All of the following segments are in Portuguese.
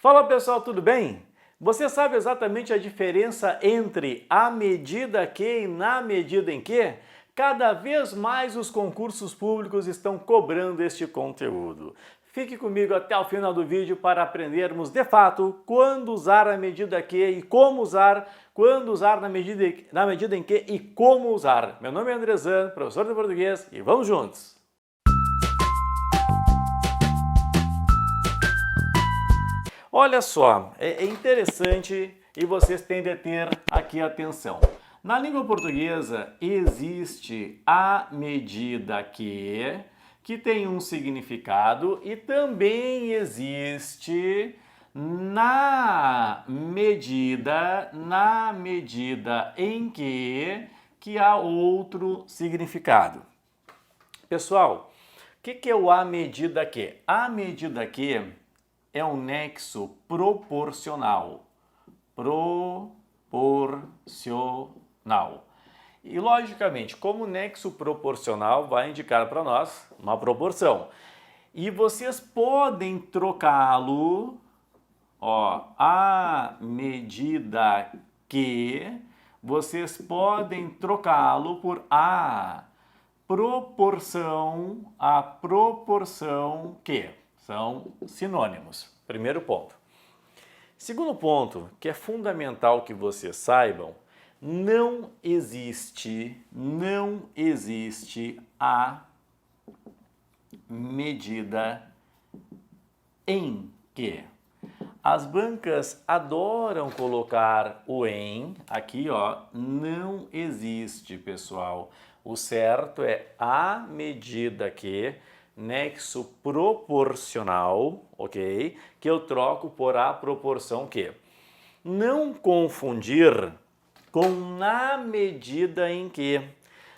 Fala pessoal, tudo bem? Você sabe exatamente a diferença entre a medida que e na medida em que? Cada vez mais os concursos públicos estão cobrando este conteúdo. Fique comigo até o final do vídeo para aprendermos de fato quando usar a medida que e como usar, quando usar na medida em que e como usar. Meu nome é Andrezan, professor de português, e vamos juntos! Olha só, é interessante e vocês têm de ter aqui atenção. Na língua portuguesa existe a medida que tem um significado, e também existe na medida em que há outro significado. Pessoal, o que é o a medida que? A medida que é um nexo proporcional. Proporcional. E, logicamente, como nexo proporcional vai indicar para nós uma proporção. E vocês podem trocá-lo, a medida que, vocês podem trocá-lo por a proporção que. São sinônimos. Primeiro ponto. Segundo ponto, que é fundamental que vocês saibam, não existe a medida em que. As bancas adoram colocar o em, aqui não existe, pessoal. O certo é a medida que, nexo proporcional, ok? Que eu troco por a proporção que. Não confundir com na medida em que.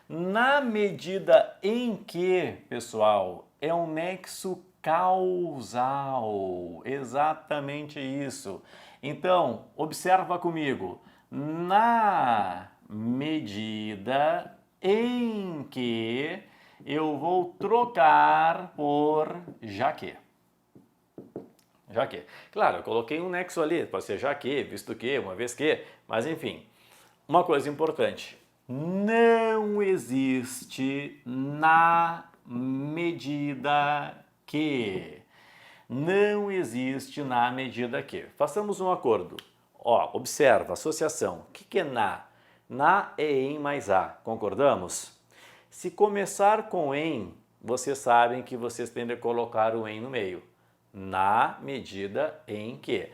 Na medida em que, pessoal, é um nexo causal. Exatamente isso. Então, observa comigo. Na medida em que eu vou trocar por já que. Já que. Claro, eu coloquei um nexo ali, pode ser já que, visto que, uma vez que, mas enfim. Uma coisa importante, não existe na medida que. Não existe na medida que. Façamos um acordo. Observa, associação. O que é na? Na é em mais a, concordamos? Se começar com em, vocês sabem que vocês têm de colocar o em no meio. Na medida em que.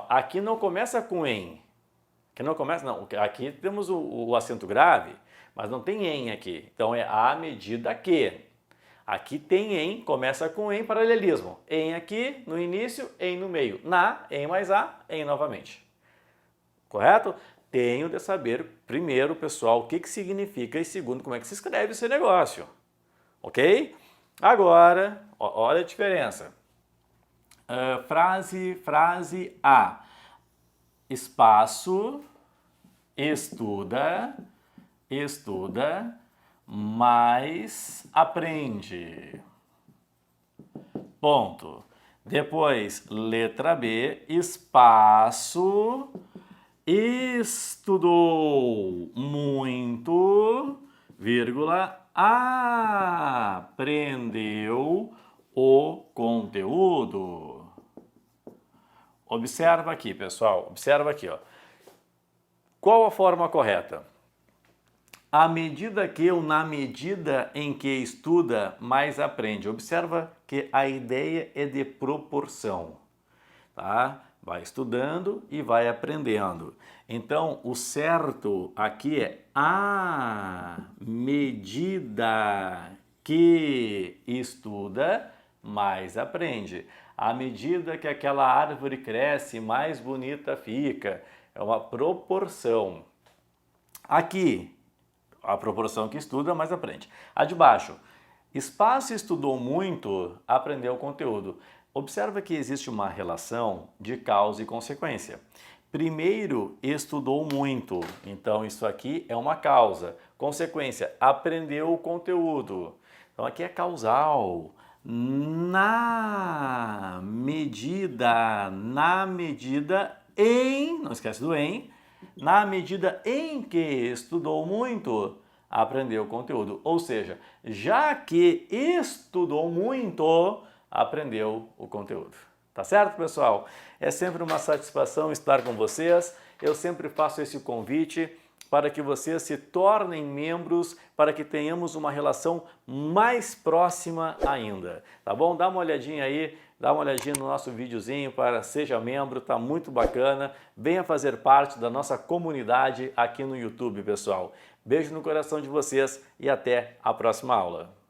Aqui não começa com em. Aqui não começa, não. Aqui temos o acento grave, mas não tem em aqui. Então é a medida que. Aqui tem em, começa com em, paralelismo. Em aqui no início, em no meio. Na, em mais a, em novamente. Correto? Tenho de saber, primeiro, pessoal, o que significa e, segundo, como é que se escreve esse negócio. Ok? Agora, olha a diferença. Frase A. Espaço, estuda, mas aprende. Ponto. Depois, letra B. Espaço, estudou muito, vírgula, aprendeu o conteúdo. Observa aqui, pessoal, observa aqui, Qual a forma correta? À medida que ou na medida em que estuda, mais aprende. Observa que a ideia é de proporção, tá? Vai estudando e vai aprendendo. Então, o certo aqui é a medida que estuda, mais aprende. À medida que aquela árvore cresce, mais bonita fica. É uma proporção. Aqui, a proporção que estuda, mais aprende. A de baixo, espaço estudou muito, aprendeu o conteúdo. Observa que existe uma relação de causa e consequência. Primeiro, estudou muito, então isso aqui é uma causa. Consequência, aprendeu o conteúdo. Então aqui é causal. na medida em, não esquece do em, na medida em que estudou muito, aprendeu o conteúdo. Ou seja, já que estudou muito, aprendeu o conteúdo. Tá certo, pessoal? É sempre uma satisfação estar com vocês. Eu sempre faço esse convite para que vocês se tornem membros, para que tenhamos uma relação mais próxima ainda, tá bom? Dá uma olhadinha aí, dá uma olhadinha no nosso videozinho para seja membro, tá muito bacana. Venha fazer parte da nossa comunidade aqui no YouTube, pessoal. Beijo no coração de vocês e até a próxima aula.